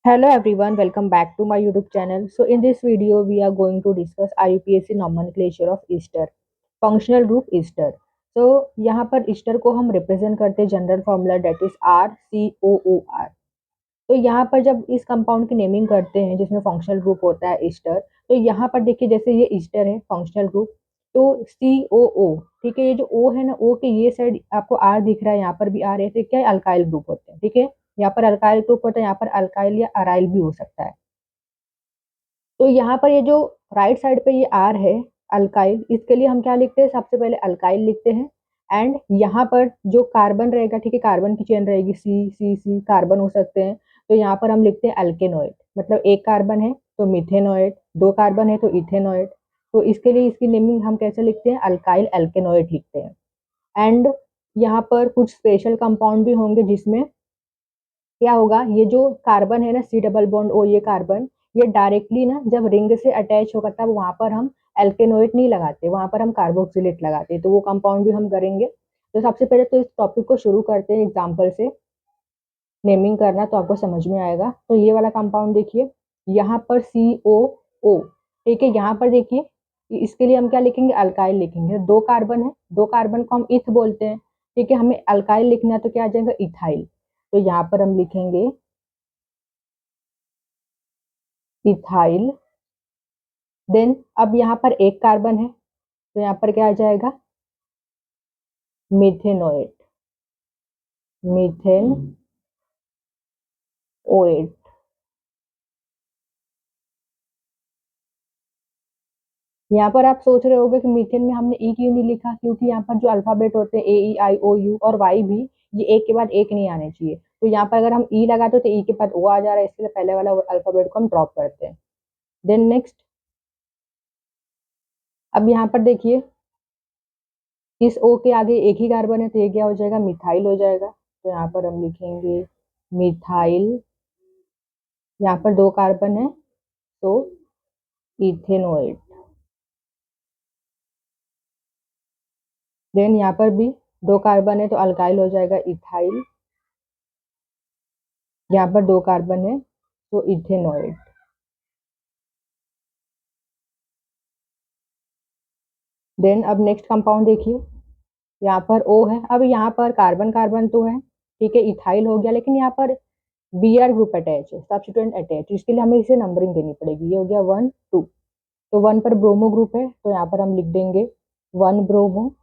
Hello everyone, welcome back to my YouTube channel. So in this video, we are going to discuss IUPAC nomenclature of ester, functional group ester. So यहाँ पर ester को हम represent करते हैं general formula that is RCOOR. तो यहाँ पर जब इस कंपाउंड की नेमिंग करते हैं जिसमें फंक्शनल ग्रुप होता है ईस्टर, तो यहाँ पर देखिए जैसे ये ईस्टर है फंक्शनल ग्रुप, तो COO, ठीक है, ये जो O है ना, O के ये साइड आपको R दिख रहा है, यहाँ पर भी R है, तो क्या है, अल्काइल ग्रुप होते हैं, ठीक है। यहाँ पर अल्काइल ग्रुप होता है, यहाँ पर अल्काइल या अराइल भी हो सकता है। तो यहाँ पर ये जो राइट साइड पे ये आर है अल्काइल, इसके लिए हम क्या लिखते हैं, सबसे पहले अल्काइल लिखते हैं। एंड यहाँ पर जो कार्बन रहेगा, ठीक है, कार्बन की चेन रहेगी, सी सी सी कार्बन हो सकते हैं, तो यहाँ पर हम लिखते हैं अल्केनोइड, मतलब एक कार्बन है तो मिथेनोइड, दो कार्बन है तो इथेनोइड। तो इसके लिए इसकी नेमिंग हम कैसे लिखते हैं, अल्काइल अल्केनोइड लिखते हैं। एंड यहाँ पर कुछ स्पेशल कंपाउंड भी होंगे जिसमें क्या होगा, ये जो कार्बन है ना, सी डबल बॉन्ड ओ, ये कार्बन, ये डायरेक्टली ना जब रिंग से अटैच होगा तब वहां पर हम एल्केनोइड नहीं लगाते, वहां पर हम कार्बोक्सिलेट लगाते, तो वो कंपाउंड भी हम करेंगे। तो सबसे पहले तो इस टॉपिक को शुरू करते हैं एग्जाम्पल से, नेमिंग करना तो आपको समझ में आएगा। तो ये वाला कंपाउंड देखिए, यहाँ पर COO, ठीक है, यहाँ पर देखिए, इसके लिए हम क्या लिखेंगे, अल्काइल लिखेंगे। दो कार्बन है, दो कार्बन को हम इथ बोलते हैं, ठीक है, हमें अल्काइल लिखना है तो क्या आ जाएगा, इथाइल। तो यहाँ पर हम लिखेंगे इथाइल। देन अब यहाँ पर एक कार्बन है, तो यहाँ पर क्या आ जाएगा, मिथेनोएट, मिथेन ओएट। यहाँ पर आप सोच रहे होंगे कि मीथेन में हमने ई क्यों नहीं लिखा, क्योंकि यहाँ पर जो अल्फाबेट होते हैं AEIOU और वाई भी, ये एक के बाद एक नहीं आने चाहिए। तो यहाँ पर अगर हम ई लगाते तो ई के बाद ओ आ जा रहा है, इसलिए पहले वाला अल्फाबेट को हम ड्रॉप करते हैं। देन नेक्स्ट, अब यहाँ पर देखिए, इस ओ के आगे एक ही कार्बन है, तो ये क्या हो जाएगा, मिथाइल हो जाएगा। तो यहाँ पर हम लिखेंगे मिथाइल, यहाँ पर दो कार्बन है तो इथेनोइड। देन यहाँ पर भी दो कार्बन है तो अल्काइल हो जाएगा इथाइल, यहाँ पर दो कार्बन है तो इथेनोइड। देन अब नेक्स्ट कंपाउंड देखिए, यहाँ पर O है, अब यहाँ पर कार्बन कार्बन तो है, ठीक है, इथाइल हो गया, लेकिन यहाँ पर Br ग्रुप अटैच है, सब्स्टिट्यूएंट अटैच, इसके लिए हमें इसे नंबरिंग देनी पड़ेगी। ये हो गया 1 2, तो 1 पर ब्रोमो ग्रुप है, तो यहाँ पर हम लिख देंगे 1 ब्रोमो।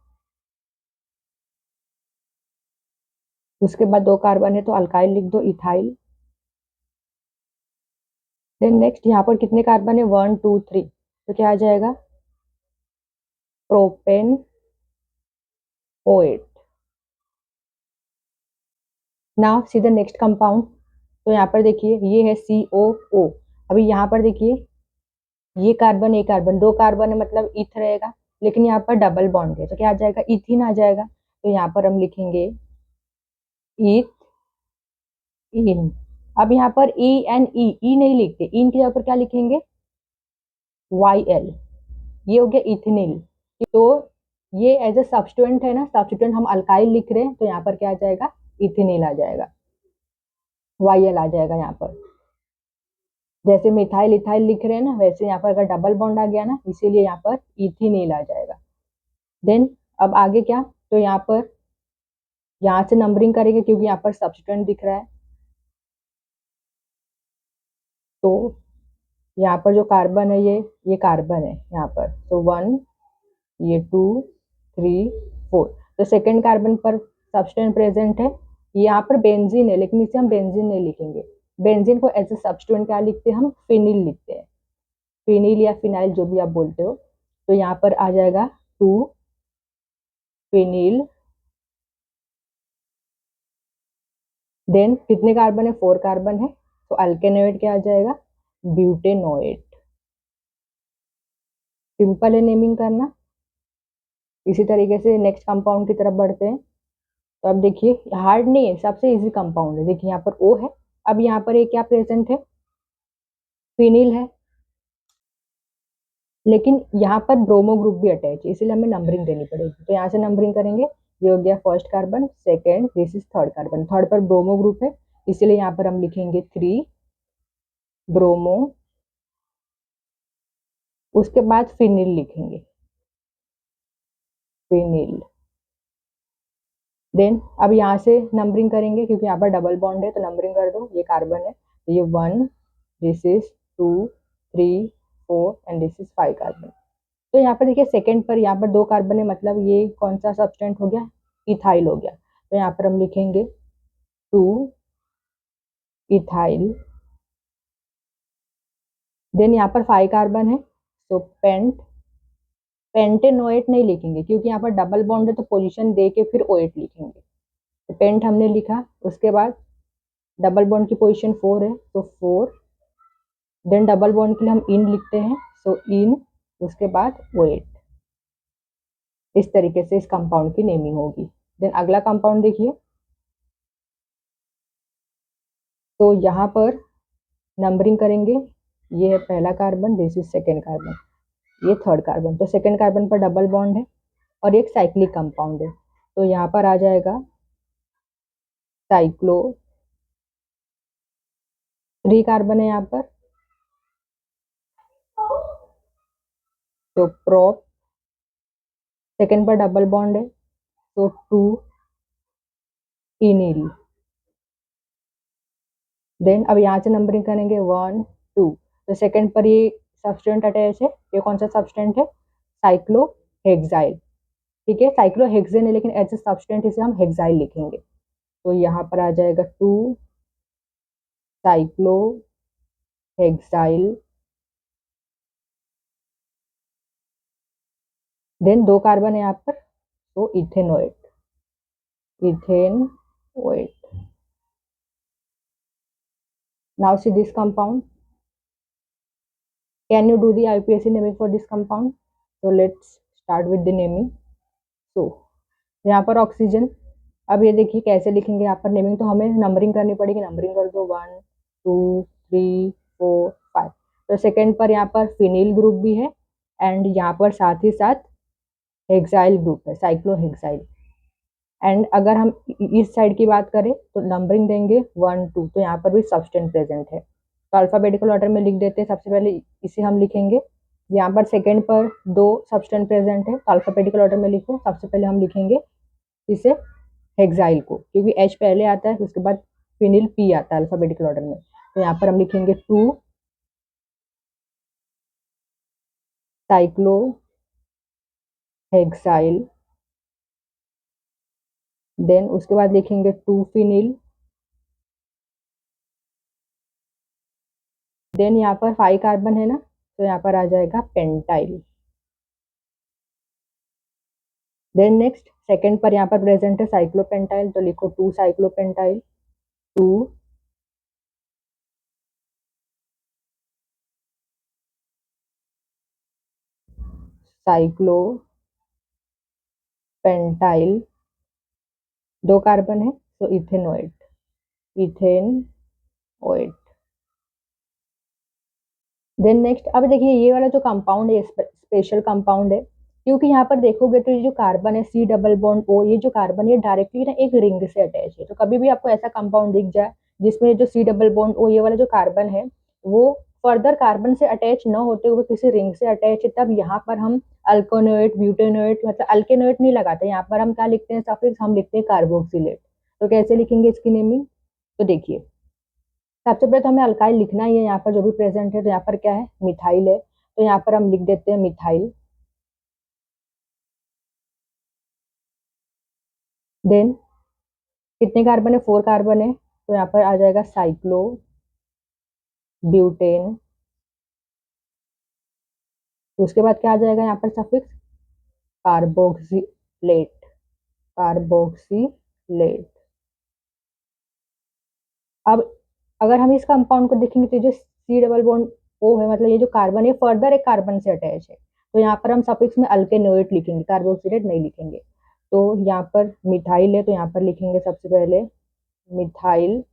उसके बाद दो कार्बन है तो अल्काइल लिख दो, इथाइल। देन नेक्स्ट, यहाँ पर कितने कार्बन है, 1 2 3, तो क्या आ जाएगा, propane OH। Now see the next compound, तो यहाँ पर देखिए ये है COO। अभी यहाँ पर देखिए, ये कार्बन एक कार्बन, दो कार्बन है मतलब इथ रहेगा, लेकिन यहाँ पर डबल बॉन्ड है तो क्या आ जाएगा, इथिन आ जाएगा। तो यहाँ पर हम लिखेंगे इथ इन। अब यहाँ पर ई नहीं लिखते, इन के ऊपर क्या लिखेंगे, YL, ये हो गया इथेनिल। तो ये एज ए सब्स्टिट्यूएंट है ना, सब्स्टिट्यूएंट हम अल्काइल लिख रहे हैं, तो यहाँ पर क्या आ जाएगा, इथेनिल आ जाएगा, YL आ जाएगा यहाँ पर। जैसे मिथाइल इथाइल लिख रहे हैं ना, वैसे यहाँ पर अगर डबल बॉन्ड आ गया ना, इसीलिए यहाँ पर इथेनिल आ जाएगा। देन अब आगे क्या, तो यहाँ पर, यहाँ से नंबरिंग करेंगे क्योंकि यहाँ पर सब्स्टिट्यूएंट दिख रहा है, तो यहाँ पर जो कार्बन है ये कार्बन है यहाँ पर, तो 1, ये 2 3 4, तो सेकेंड कार्बन पर सब्स्टिट्यूएंट प्रेजेंट है। यहाँ पर बेंजीन है, लेकिन इसे हम बेंजीन नहीं लिखेंगे, बेंजीन को एज ए सब्स्टिट्यूएंट क्या लिखते हैं, हम फिनिल लिखते हैं, फिनिल या फिनाइल जो भी आप बोलते हो। तो यहाँ पर आ जाएगा 2 फिनिल। देन कितने कार्बन है, 4 कार्बन है, तो अल्केनोइड क्या आ जाएगा, ब्यूटेनोइड। सिंपल है नेमिंग करना। इसी तरीके से नेक्स्ट कंपाउंड की तरफ बढ़ते हैं। तो अब देखिए, हार्ड नहीं है, सबसे इजी कंपाउंड है। देखिए यहाँ पर O है, अब यहाँ पर एक क्या प्रेजेंट है, फिनिल है, लेकिन यहाँ पर ब्रोमो ग्रुप भी अटैच है, इसलिए हमें नंबरिंग देनी पड़ेगी। तो यहाँ से नंबरिंग करेंगे, ये हो गया first carbon, second, this is third carbon, third पर ब्रोमो ग्रुप है, इसलिए यहाँ पर हम लिखेंगे 3, ब्रोमो, उसके बाद फिनिल लिखेंगे, फिनिल। देन अब यहाँ से नंबरिंग करेंगे क्योंकि यहाँ पर डबल बॉन्ड है, तो नंबरिंग कर दो। ये कार्बन है, तो ये 1, this is 2, 3, 4 and this is 5 carbon. तो यहाँ पर देखिए सेकंड पर यहाँ पर 2 कार्बन है, मतलब ये कौन सा सब्सटेंट हो गया, इथाइल हो गया। तो यहाँ पर हम लिखेंगे 2 इथाइल। देन यहाँ पर 5 कार्बन है, तो पेंटेनोएट नहीं लिखेंगे क्योंकि यहाँ पर डबल बॉन्ड है, तो पोजीशन दे के फिर ओएट लिखेंगे। तो पेंट हमने लिखा, उसके बाद डबल बॉन्ड की पोजीशन 4 है, तो 4। देन डबल बॉन्ड के लिए हम इन लिखते हैं, सो इन, उसके बाद ओएट। इस तरीके से इस कंपाउंड की नेमिंग होगी। देन अगला कंपाउंड देखिए, तो यहाँ पर नंबरिंग करेंगे। ये है पहला carbon, this is second carbon, ये थर्ड कार्बन। तो सेकेंड कार्बन पर डबल बॉन्ड है और एक साइक्लिक कंपाउंड है, तो यहाँ पर आ जाएगा साइक्लो। 3 कार्बन है यहाँ पर, तो प्रोप। सेकेंड पर डबल बॉन्ड है, तो 2 इनिल। देन अब यहाँ से नंबरिंग करेंगे 1, 2। तो सेकेंड पर ये सब्सटेंट अटैच है, ये कौन सा सब्सटेंट है, साइक्लोहेक्साइल। ठीक है, साइक्लोहेक्सेन है लेकिन एज ए सब्सटेंट इसे हम हेक्साइल लिखेंगे। तो यहाँ पर आ जाएगा 2 साइक्लोहेक्साइल। देन 2 कार्बन है यहाँ पर, तो ethanoate, ethanoate. Now see this compound, can you do the IUPAC naming for this compound? so let's start with the naming. so यहाँ पर ऑक्सीजन, अब ये देखिए कैसे लिखेंगे। यहाँ पर नेमिंग तो हमें नंबरिंग करनी पड़ेगी, नंबरिंग कर दो 1, 2, 3, 4, 5। तो सेकेंड पर यहाँ पर फिनिल ग्रुप भी है एंड यहाँ पर साथ ही साथ हेक्साइल ग्रुप है, साइक्लोहेक्साइल। एंड अगर हम इस साइड की बात करें तो नंबरिंग देंगे 1, 2, तो यहाँ पर भी सब्सटेंट प्रेजेंट है। तो अल्फाबेटिकल ऑर्डर में लिख देते हैं। सबसे पहले इसे हम लिखेंगे, यहाँ पर सेकेंड पर 2 सब्सटेंट प्रेजेंट है, तो अल्फाबेटिकल ऑर्डर में लिखो। सबसे पहले हम लिखेंगे इसे हेक्साइल को, क्योंकि एच पहले आता है, उसके बाद फिनिल पी आता है अल्फाबेटिकल ऑर्डर में। तो यहाँ पर हम लिखेंगे 2 साइक्लोहेक्साइल। देन उसके बाद लिखेंगे 2 फिनिल। देन यहाँ पर 5 कार्बन है ना, तो यहाँ पर आ जाएगा पेंटाइल। देन नेक्स्ट सेकेंड पर यहाँ पर प्रेजेंट है साइक्लोपेंटाइल, तो लिखो 2 साइक्लोपेंटाइल, 2 साइक्लोपेंटाइल। 2 कार्बन है, तो इथेनोएट, इथेनोएट। देन नेक्स्ट अब देखिए ये वाला जो कंपाउंड है स्पेशल कंपाउंड है, क्योंकि यहाँ पर देखोगे तो ये जो कार्बन है C डबल बॉन्ड O, ये जो कार्बन है डायरेक्टली ना एक रिंग से अटैच है। तो कभी भी आपको ऐसा कंपाउंड दिख जाए जिसमें जो C डबल बॉन्ड O ये वाला जो कार्बन है वो फर्दर कार्बन से अटैच न होते हुए किसी रिंग से अटैच है, तब यहाँ पर हम अल्कोनोएट, ब्यूटेनोएट, मतलब अल्केनोएट नहीं लगाते, यहाँ पर हम क्या लिखते हैं, सफिक्स हम लिखते हैं कार्बोक्सिलेट। तो कैसे लिखेंगे इसकी नेमिंग, तो देखिए सबसे पहले तो हमें अल्काइल लिखना ही है। यहाँ पर जो भी प्रेजेंट है, तो यहाँ पर क्या है, मिथाइल है, तो यहाँ पर हम लिख देते हैं मिथाइल। देन कितने कार्बन है, 4 कार्बन है, तो यहाँ पर आ जाएगा साइक्लो ब्यूटेन। तो उसके बाद क्या आ जाएगा यहाँ पर सफिक्स, कार्बोक्सिलेट, कार्बोक्सिलेट। अब अगर हम इस कंपाउंड को देखेंगे तो जो C डबल बॉन्ड O है, मतलब ये जो कार्बन है फर्दर एक कार्बन से अटैच है, तो यहाँ पर हम सफिक्स में अल्केनोएट लिखेंगे, कार्बोक्सिलेट नहीं लिखेंगे। तो यहाँ पर मिथाइल है, तो यहाँ पर लिखेंगे सबसे पहले मिथाइल।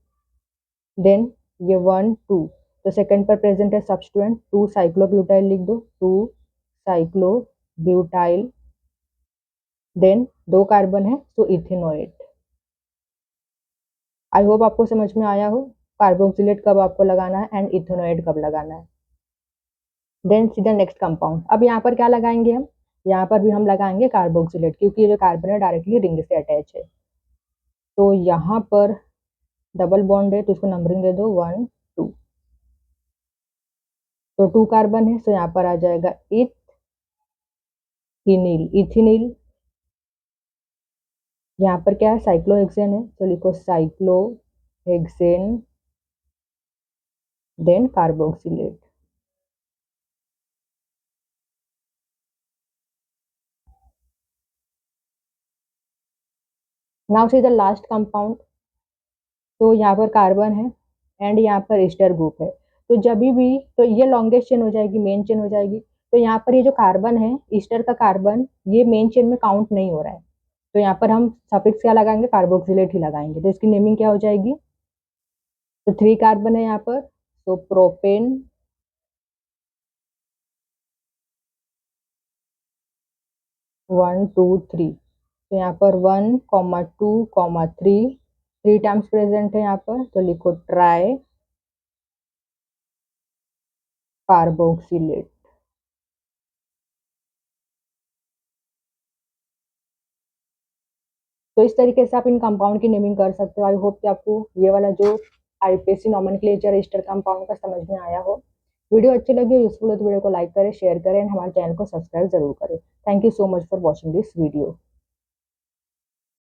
देन ये 1, 2, तो सेकंड पर प्रेजेंट है सब्स्टिट्यूएंट 2 साइक्लोब्यूटाइल लिख दो, 2 साइक्लोब्यूटाइल। देन 2 कार्बन है, तो इथेनोएट। आई होप आपको समझ में आया हो। कार्बोक्सिलेट कब आपको लगाना है एंड इथेनोएट कब लगाना है। देन सीधा नेक्स्ट कंपाउंड, अब यहाँ पर क्या लगाएंगे हम, यहाँ पर भी हम लगाएंगे कार्बोक्सिलेट, क्योंकि ये जो कार्बन है डायरेक्टली रिंग से अटैच है। तो यहाँ पर डबल बॉन्ड है तो इसको नंबरिंग दे दो 1 2। तो 2 कार्बन है, तो यहाँ पर आ जाएगा इथेनिल इथेनिल। यहाँ पर क्या है, साइक्लोहेक्सेन है, तो लिखो cyclohexane, then carboxylate. Now see the last compound. तो यहाँ पर कार्बन है एंड यहाँ पर एस्टर ग्रुप है। तो जब भी, तो ये लॉन्गेस्ट चेन हो जाएगी, मेन चेन हो जाएगी। तो यहाँ पर ये जो कार्बन है, ईस्टर का कार्बन, ये मेन चेन में काउंट नहीं हो रहा है। तो यहाँ पर हम सफिक्स क्या लगाएंगे, कार्बोक्सिलेट ही लगाएंगे। तो इसकी नेमिंग क्या हो जाएगी, तो 3 कार्बन है यहाँ पर, तो प्रोपेन, 1 2 3। तो यहाँ पर 1,2,3, 3 टाइम्स प्रेजेंट है यहाँ पर, तो लिखो ट्राई कार्बोक्सिलेट। तो इस तरीके से आप इन कंपाउंड की नेमिंग कर सकते हो। आई होप कि आपको ये वाला जो आईपीएससी नॉमेनक्लेचर ईस्टर कंपाउंड का समझ में आया हो। वीडियो अच्छी लगी हो, यूजफुल हो, तो वीडियो को लाइक करें, शेयर करें, हमारे चैनल को सब्सक्राइब जरूर करें। Thank you so much for watching this video.